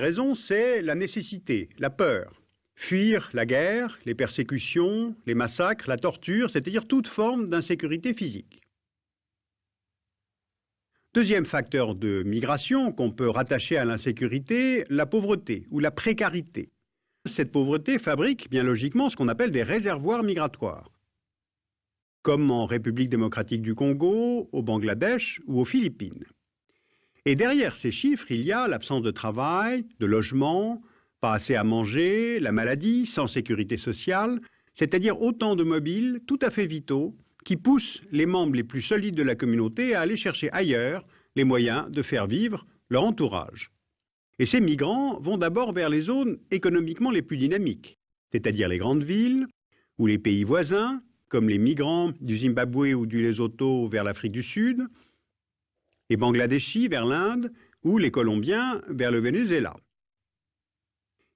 raisons, c'est la nécessité, la peur. Fuir la guerre, les persécutions, les massacres, la torture, c'est-à-dire toute forme d'insécurité physique. Deuxième facteur de migration qu'on peut rattacher à l'insécurité, la pauvreté ou la précarité. Cette pauvreté fabrique bien logiquement ce qu'on appelle des réservoirs migratoires, comme en République démocratique du Congo, au Bangladesh ou aux Philippines. Et derrière ces chiffres, il y a l'absence de travail, de logement, pas assez à manger, la maladie, sans sécurité sociale, c'est-à-dire autant de mobiles tout à fait vitaux qui poussent les membres les plus solides de la communauté à aller chercher ailleurs les moyens de faire vivre leur entourage. Et ces migrants vont d'abord vers les zones économiquement les plus dynamiques, c'est-à-dire les grandes villes ou les pays voisins, comme les migrants du Zimbabwe ou du Lesotho vers l'Afrique du Sud, les Bangladeshis vers l'Inde ou les Colombiens vers le Venezuela.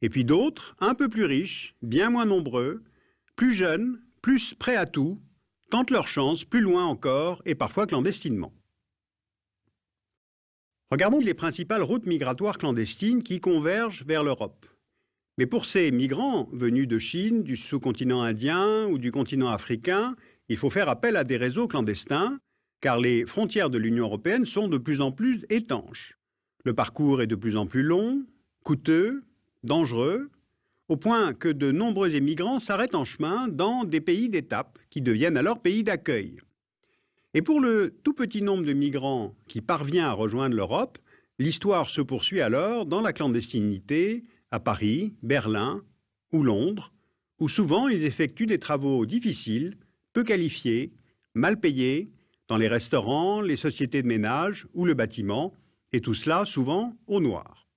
Et puis d'autres, un peu plus riches, bien moins nombreux, plus jeunes, plus prêts à tout, tentent leur chance plus loin encore et parfois clandestinement. Regardons les principales routes migratoires clandestines qui convergent vers l'Europe. Mais pour ces migrants venus de Chine, du sous-continent indien ou du continent africain, il faut faire appel à des réseaux clandestins, car les frontières de l'Union européenne sont de plus en plus étanches. Le parcours est de plus en plus long, coûteux, dangereux, au point que de nombreux émigrants s'arrêtent en chemin dans des pays d'étape, qui deviennent alors pays d'accueil. Et pour le tout petit nombre de migrants qui parvient à rejoindre l'Europe, l'histoire se poursuit alors dans la clandestinité, à Paris, Berlin ou Londres, où souvent ils effectuent des travaux difficiles, peu qualifiés, mal payés, dans les restaurants, les sociétés de ménage ou le bâtiment, et tout cela souvent au noir.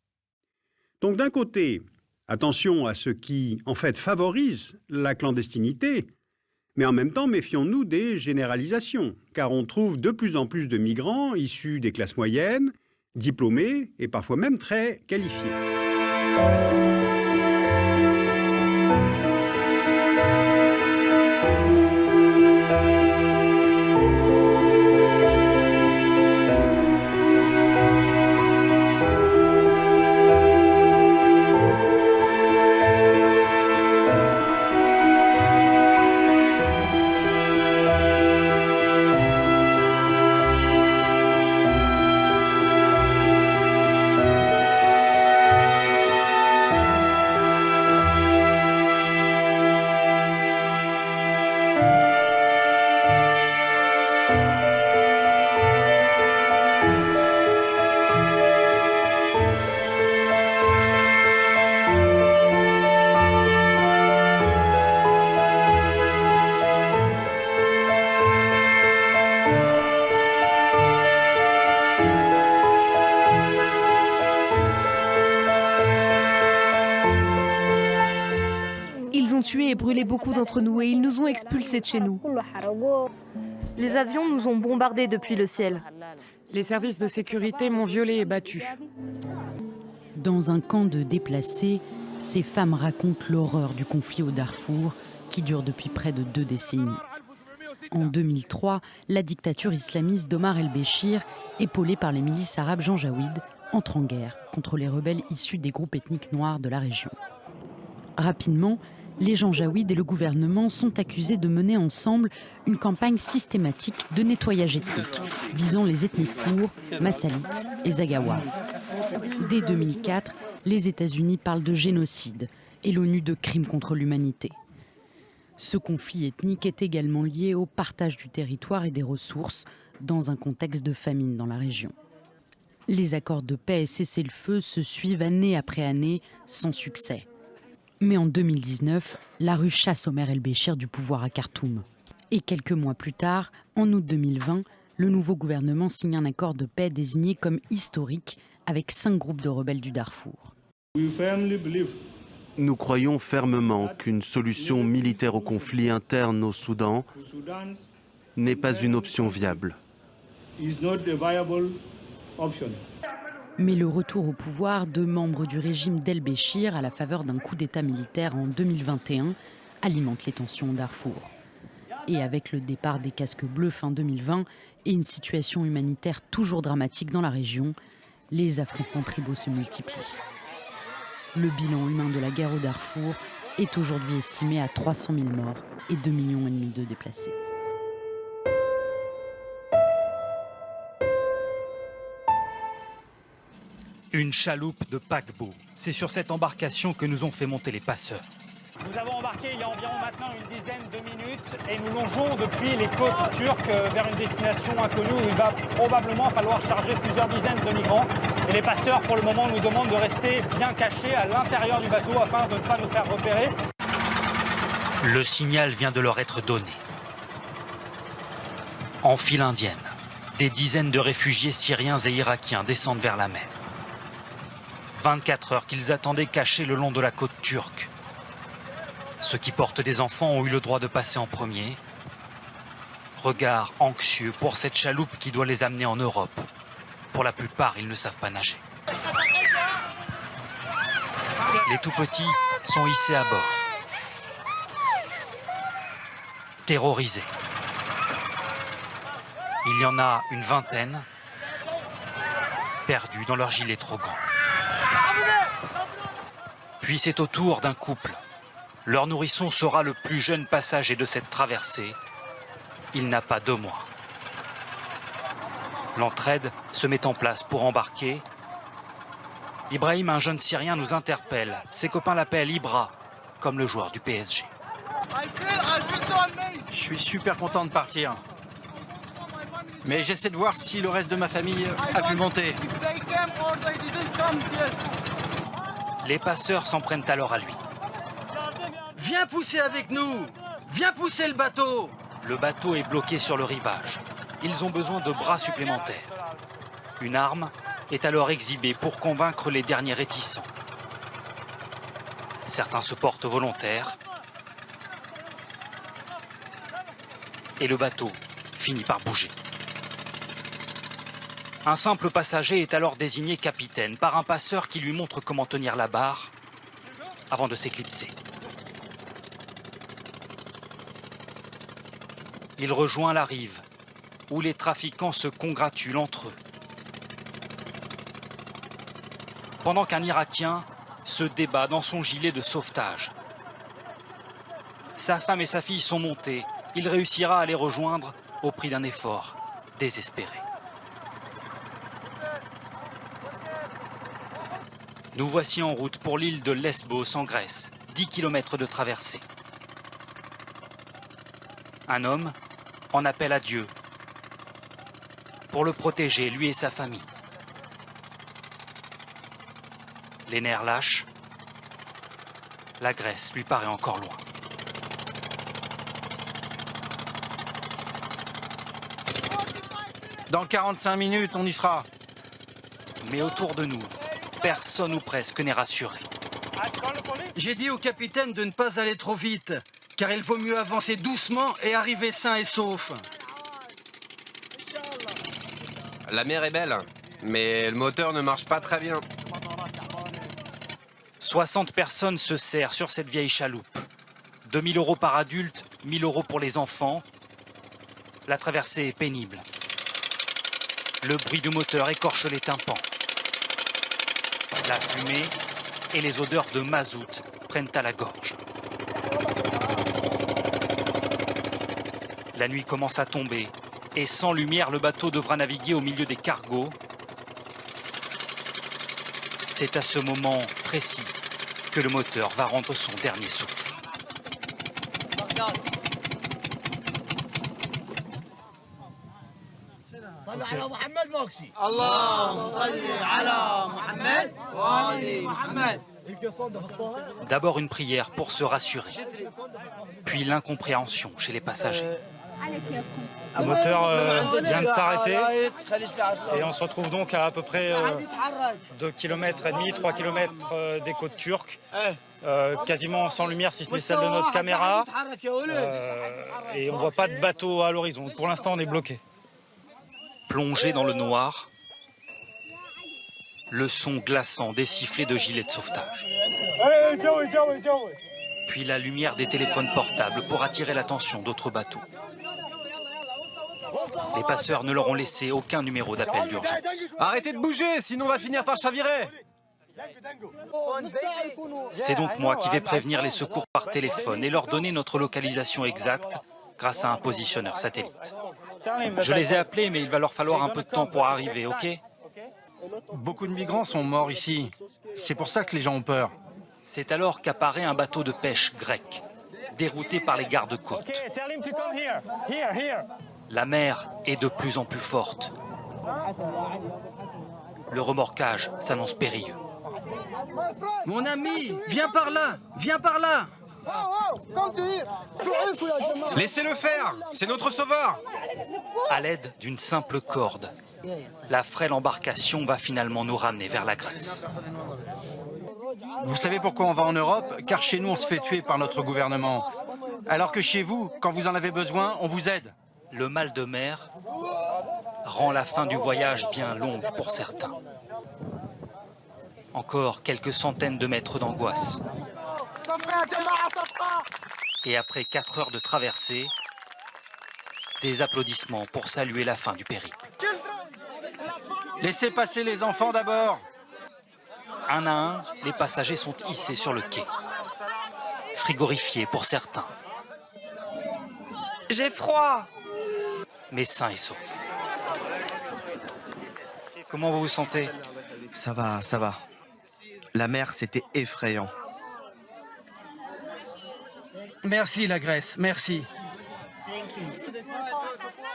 Donc d'un côté, attention à ce qui en fait favorise la clandestinité, mais en même temps méfions-nous des généralisations, car on trouve de plus en plus de migrants issus des classes moyennes, diplômés et parfois même très qualifiés. Ils ont tué et brûlé beaucoup d'entre nous et ils nous ont expulsés de chez nous. Les avions nous ont bombardés depuis le ciel. Les services de sécurité m'ont violée et battue. Dans un camp de déplacés, ces femmes racontent l'horreur du conflit au Darfour qui dure depuis près de 2 décennies. En 2003, la dictature islamiste d'Omar el-Béchir, épaulée par les milices arabes janjaouides, entre en guerre contre les rebelles issus des groupes ethniques noirs de la région. Rapidement, les janjaouides et le gouvernement sont accusés de mener ensemble une campagne systématique de nettoyage ethnique visant les ethnies Four, Massalites et Zaghawa. Dès 2004, les États-Unis parlent de génocide et l'ONU de crimes contre l'humanité. Ce conflit ethnique est également lié au partage du territoire et des ressources dans un contexte de famine dans la région. Les accords de paix et cessez-le-feu se suivent année après année sans succès. Mais en 2019, la rue chasse Omer el-Béchir du pouvoir à Khartoum. Et quelques mois plus tard, en août 2020, le nouveau gouvernement signe un accord de paix désigné comme historique avec 5 groupes de rebelles du Darfour. Nous croyons fermement qu'une solution militaire au conflit interne au Soudan n'est pas une option viable. Mais le retour au pouvoir de membres du régime d'el-Béchir à la faveur d'un coup d'État militaire en 2021 alimente les tensions au Darfour. Et avec le départ des casques bleus fin 2020 et une situation humanitaire toujours dramatique dans la région, les affrontements tribaux se multiplient. Le bilan humain de la guerre au Darfour est aujourd'hui estimé à 300 000 morts et 2,5 millions de déplacés. Une chaloupe de paquebot. C'est sur cette embarcation que nous ont fait monter les passeurs. Nous avons embarqué il y a environ maintenant une dizaine de minutes et nous longeons depuis les côtes turques vers une destination inconnue où il va probablement falloir charger plusieurs dizaines de migrants. Et les passeurs, pour le moment, nous demandent de rester bien cachés à l'intérieur du bateau afin de ne pas nous faire repérer. Le signal vient de leur être donné. En file indienne, des dizaines de réfugiés syriens et irakiens descendent vers la mer. 24 heures qu'ils attendaient cachés le long de la côte turque. Ceux qui portent des enfants ont eu le droit de passer en premier. Regard anxieux pour cette chaloupe qui doit les amener en Europe. Pour la plupart, ils ne savent pas nager. Les tout petits sont hissés à bord. Terrorisés. Il y en a une vingtaine, perdus dans leur gilet trop grand. Puis c'est au tour d'un couple. Leur nourrisson sera le plus jeune passager de cette traversée. Il n'a pas 2 mois. L'entraide se met en place pour embarquer. Ibrahim, un jeune Syrien, nous interpelle. Ses copains l'appellent Ibra, comme le joueur du PSG. Je suis super content de partir. Mais j'essaie de voir si le reste de ma famille a pu monter. Les passeurs s'en prennent alors à lui. Viens pousser avec nous! Viens pousser le bateau! Le bateau est bloqué sur le rivage. Ils ont besoin de bras supplémentaires. Une arme est alors exhibée pour convaincre les derniers réticents. Certains se portent volontaires. Et le bateau finit par bouger. Un simple passager est alors désigné capitaine par un passeur qui lui montre comment tenir la barre avant de s'éclipser. Il rejoint la rive, où les trafiquants se congratulent entre eux. Pendant qu'un Irakien se débat dans son gilet de sauvetage. Sa femme et sa fille sont montées. Il réussira à les rejoindre au prix d'un effort désespéré. Nous voici en route pour l'île de Lesbos en Grèce, 10 km de traversée. Un homme en appelle à Dieu pour le protéger, lui et sa famille. Les nerfs lâchent, la Grèce lui paraît encore loin. Dans 45 minutes, on y sera. Mais autour de nous, personne ou presque n'est rassuré. J'ai dit au capitaine de ne pas aller trop vite, car il vaut mieux avancer doucement et arriver sain et sauf. La mer est belle, mais le moteur ne marche pas très bien. 60 personnes se serrent sur cette vieille chaloupe. 2 000 € par adulte, 1 000 € pour les enfants. La traversée est pénible. Le bruit du moteur écorche les tympans. La fumée et les odeurs de mazout prennent à la gorge. La nuit commence à tomber et sans lumière, le bateau devra naviguer au milieu des cargos. C'est à ce moment précis que le moteur va rendre son dernier souffle. D'abord une prière pour se rassurer, puis l'incompréhension chez les passagers. Le moteur vient de s'arrêter et on se retrouve donc à peu près 2,5 km, 3 km des côtes turques, quasiment sans lumière si ce n'est celle de notre caméra, et on ne voit pas de bateau à l'horizon. Pour l'instant, on est bloqué. Plongé dans le noir, le son glaçant des sifflets de gilets de sauvetage. Puis la lumière des téléphones portables pour attirer l'attention d'autres bateaux. Les passeurs ne leur ont laissé aucun numéro d'appel d'urgence. Arrêtez de bouger, sinon on va finir par chavirer. C'est donc moi qui vais prévenir les secours par téléphone et leur donner notre localisation exacte grâce à un positionneur satellite. Je les ai appelés, mais il va leur falloir un peu de temps pour arriver, ok? Beaucoup de migrants sont morts ici. C'est pour ça que les gens ont peur. C'est alors qu'apparaît un bateau de pêche grec, dérouté par les gardes-côtes. La mer est de plus en plus forte. Le remorquage s'annonce périlleux. Mon ami, viens par là, viens par là. Laissez-le faire, c'est notre sauveur. À l'aide d'une simple corde, la frêle embarcation va finalement nous ramener vers la Grèce. Vous savez pourquoi on va en Europe? Car chez nous, on se fait tuer par notre gouvernement. Alors que chez vous, quand vous en avez besoin, on vous aide. Le mal de mer rend la fin du voyage bien longue pour certains. Encore quelques centaines de mètres d'angoisse. Et après 4 heures de traversée, des applaudissements pour saluer la fin du périple. Laissez passer les enfants d'abord. Un à un, les passagers sont hissés sur le quai. Frigorifiés pour certains. J'ai froid. Mais sains et saufs. Comment vous vous sentez? Ça va, ça va. La mer, c'était effrayant. Merci la Grèce, merci.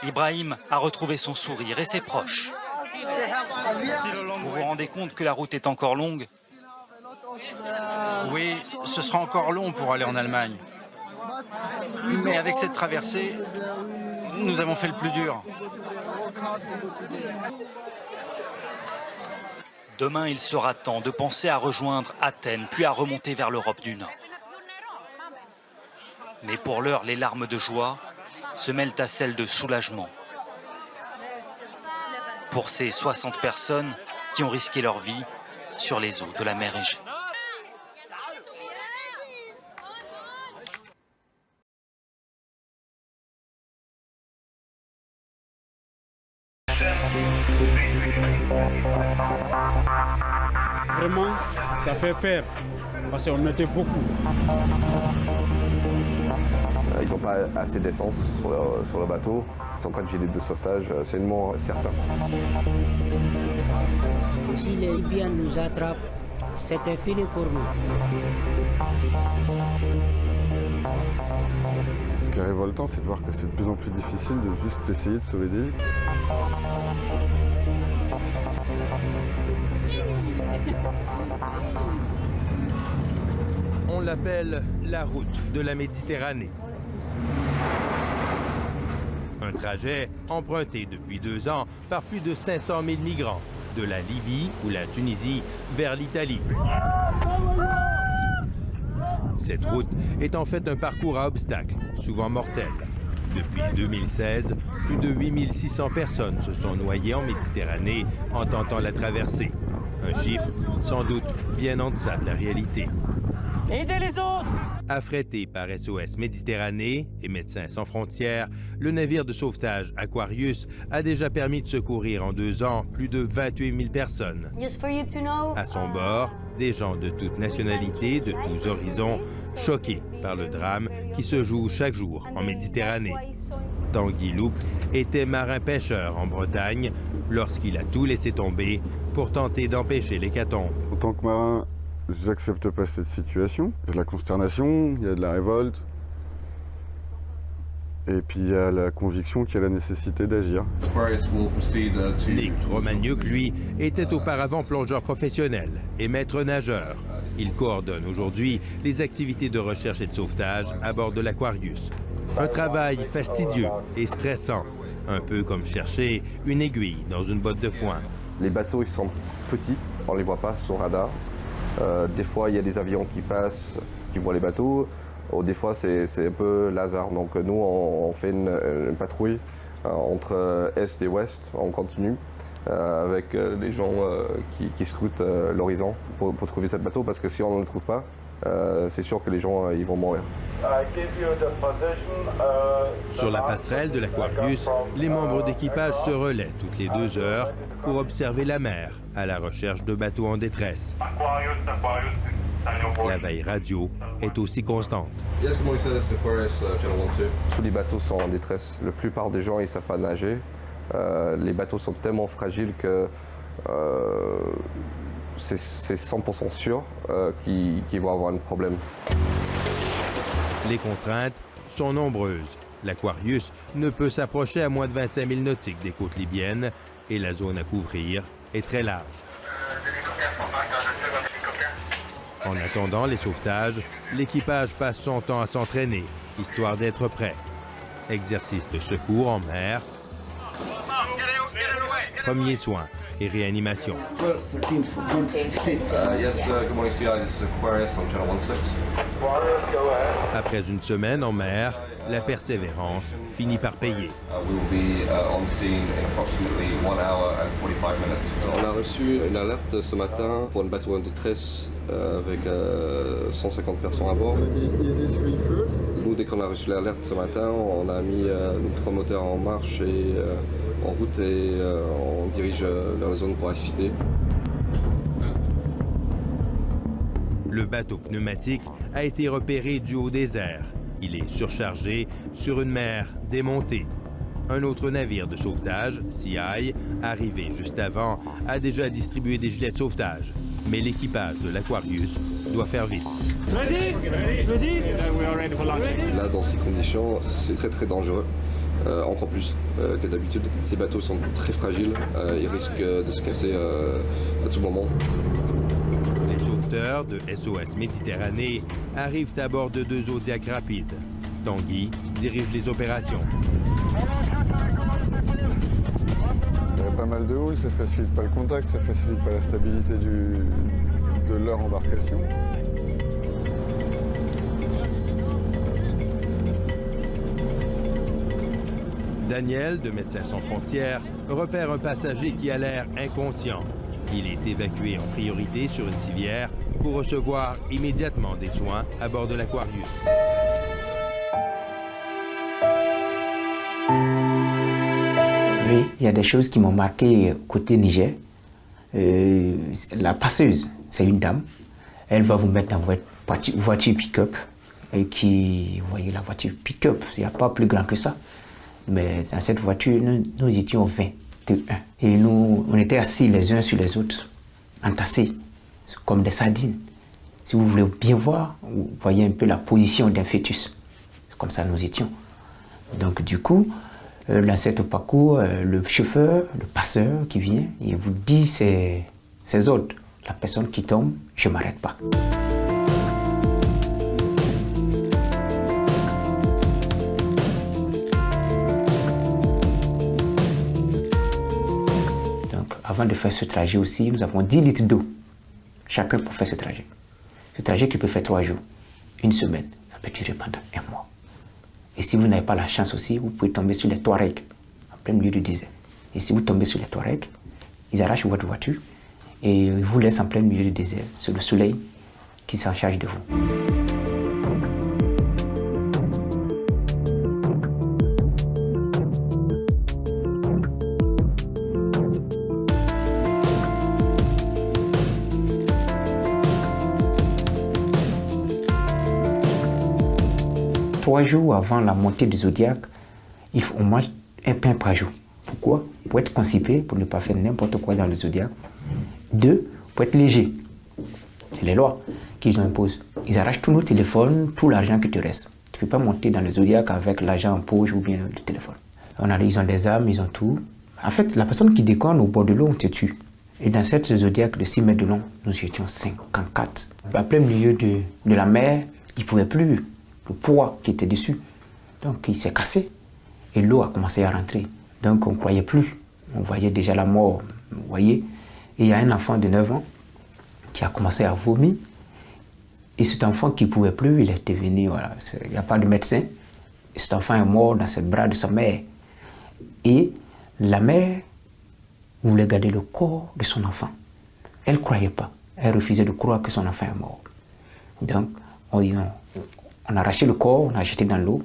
Ibrahim a retrouvé son sourire et ses proches. Vous vous rendez compte que la route est encore longue? Oui, ce sera encore long pour aller en Allemagne. Mais avec cette traversée, nous avons fait le plus dur. Demain, il sera temps de penser à rejoindre Athènes, puis à remonter vers l'Europe du Nord. Mais pour l'heure, les larmes de joie se mêlent à celles de soulagement. Pour ces 60 personnes qui ont risqué leur vie sur les eaux de la mer Égée. Vraiment, ça fait peur, parce qu'on était beaucoup. Ils n'ont pas assez d'essence sur le bateau, ils sont en train de filer de sauvetage, c'est une mort certain. Si les Libyens nous attrapent, c'était fini pour nous. Ce qui est révoltant, c'est de voir que c'est de plus en plus difficile de juste essayer de sauver des vies. On l'appelle la route de la Méditerranée. Un trajet emprunté depuis 2 ans par plus de 500 000 migrants de la Libye ou la Tunisie vers l'Italie. Cette route est en fait un parcours à obstacles, souvent mortel. Depuis 2016, plus de 8600 personnes se sont noyées en Méditerranée en tentant la traversée. Un chiffre sans doute bien en deçà de la réalité. Aidez les autres! Affrété par SOS Méditerranée et Médecins sans frontières, le navire de sauvetage Aquarius a déjà permis de secourir en 2 ans plus de 28 000 personnes. À son bord, des gens de toutes nationalités, de tous horizons, choqués par le drame qui se joue chaque jour en Méditerranée. Tanguy Loup était marin-pêcheur en Bretagne lorsqu'il a tout laissé tomber pour tenter d'empêcher l'hécatombe. En tant que marin, j'accepte pas cette situation. Il y a de la consternation, il y a de la révolte. Et puis il y a la conviction qu'il y a la nécessité d'agir. Nick Romagnuc, lui, était auparavant plongeur professionnel et maître nageur. Il coordonne aujourd'hui les activités de recherche et de sauvetage à bord de l'Aquarius. Un travail fastidieux et stressant, un peu comme chercher une aiguille dans une botte de foin. Les bateaux, ils sont petits, on ne les voit pas sur radar. Des fois, il y a des avions qui passent, qui voient les bateaux. Ou des fois, c'est un peu hasard. Donc nous, on fait une patrouille entre Est et Ouest, on continue, avec les gens qui scrutent l'horizon pour trouver ce bateau. Parce que si on ne le trouve pas, c'est sûr que les gens ils vont mourir. Sur la passerelle de l'Aquarius, les membres d'équipage se relaient toutes les 2 heures pour observer la mer à la recherche de bateaux en détresse. La veille radio est aussi constante. Tous les bateaux sont en détresse. La plupart des gens ils savent pas nager. Les bateaux sont tellement fragiles que c'est 100% sûr qu'ils vont avoir un problème. Les contraintes sont nombreuses. L'Aquarius ne peut s'approcher à moins de 25 000 nautiques des côtes libyennes et la zone à couvrir est très large. En attendant les sauvetages, l'équipage passe son temps à s'entraîner, histoire d'être prêt. Exercice de secours en mer, premiers soins et réanimation. Après une semaine en mer, la persévérance finit par payer. On a reçu une alerte ce matin pour un bateau en détresse avec 150 personnes à bord. Nous, dès qu'on a reçu l'alerte ce matin, on a mis notre moteur en marche et en route et on dirige vers la zone pour assister. Le bateau pneumatique a été repéré du haut des airs. Il est surchargé sur une mer démontée. Un autre navire de sauvetage, CI, arrivé juste avant, a déjà distribué des gilets de sauvetage. Mais l'équipage de l'Aquarius doit faire vite. Là, dans ces conditions, c'est très dangereux. Encore plus que d'habitude. Ces bateaux sont très fragiles, ils risquent de se casser à tout moment. Les sauveteurs de SOS Méditerranée arrivent à bord de 2 Zodiac rapides. Tanguy dirige les opérations. Il y a pas mal de houle, ça facilite pas le contact, ça facilite pas la stabilité de leur embarcation. Daniel, de Médecins sans frontières, repère un passager qui a l'air inconscient. Il est évacué en priorité sur une civière pour recevoir immédiatement des soins à bord de l'Aquarius. Oui, il y a des choses qui m'ont marqué côté Niger. La passeuse, c'est une dame. Elle va vous mettre dans votre voiture pick-up. Et qui, vous voyez la voiture pick-up, il n'y a pas plus grand que ça. Mais dans cette voiture, nous étions 20 de 1. Et nous, on était assis les uns sur les autres, entassés, comme des sardines. Si vous voulez bien voir, vous voyez un peu la position d'un fœtus. Comme ça nous étions. Donc du coup, dans cet parcours, le chauffeur, le passeur qui vient, il vous dit ses ordres. La personne qui tombe, je ne m'arrête pas. Avant de faire ce trajet aussi, nous avons 10 litres d'eau, chacun pour faire ce trajet. Ce trajet qui peut faire 3 jours, 1 semaine, ça peut durer pendant 1 mois. Et si vous n'avez pas la chance aussi, vous pouvez tomber sur les Touaregs, en plein milieu du désert. Et si vous tombez sur les Touaregs, ils arrachent votre voiture et ils vous laissent en plein milieu du désert. C'est le soleil qui s'en charge de vous. 3 jours avant la montée du Zodiac, on mange un pain par jour. Pourquoi? Pour être constipé, pour ne pas faire n'importe quoi dans le Zodiac. 2, pour être léger. C'est les lois qu'ils imposent. Ils arrachent tous nos téléphones, tout l'argent qui te reste. Tu ne peux pas monter dans le Zodiac avec l'argent en poche ou bien le téléphone. Ils ont des armes, ils ont tout. En fait, la personne qui déconne au bord de l'eau, on te tue. Et dans cette Zodiac de 6 mètres de long, nous étions 54. En plein milieu de la mer, ils ne pouvaient plus. Le poids qui était dessus. Donc il s'est cassé et l'eau a commencé à rentrer. Donc on ne croyait plus. On voyait déjà la mort, vous voyez. Et il y a un enfant de 9 ans qui a commencé à vomir. Et cet enfant qui ne pouvait plus, il est devenu, voilà, il n'y a pas de médecin. Et cet enfant est mort dans les bras de sa mère. Et la mère voulait garder le corps de son enfant. Elle ne croyait pas. Elle refusait de croire que son enfant est mort. Donc, on a arraché le corps, on a jeté dans l'eau.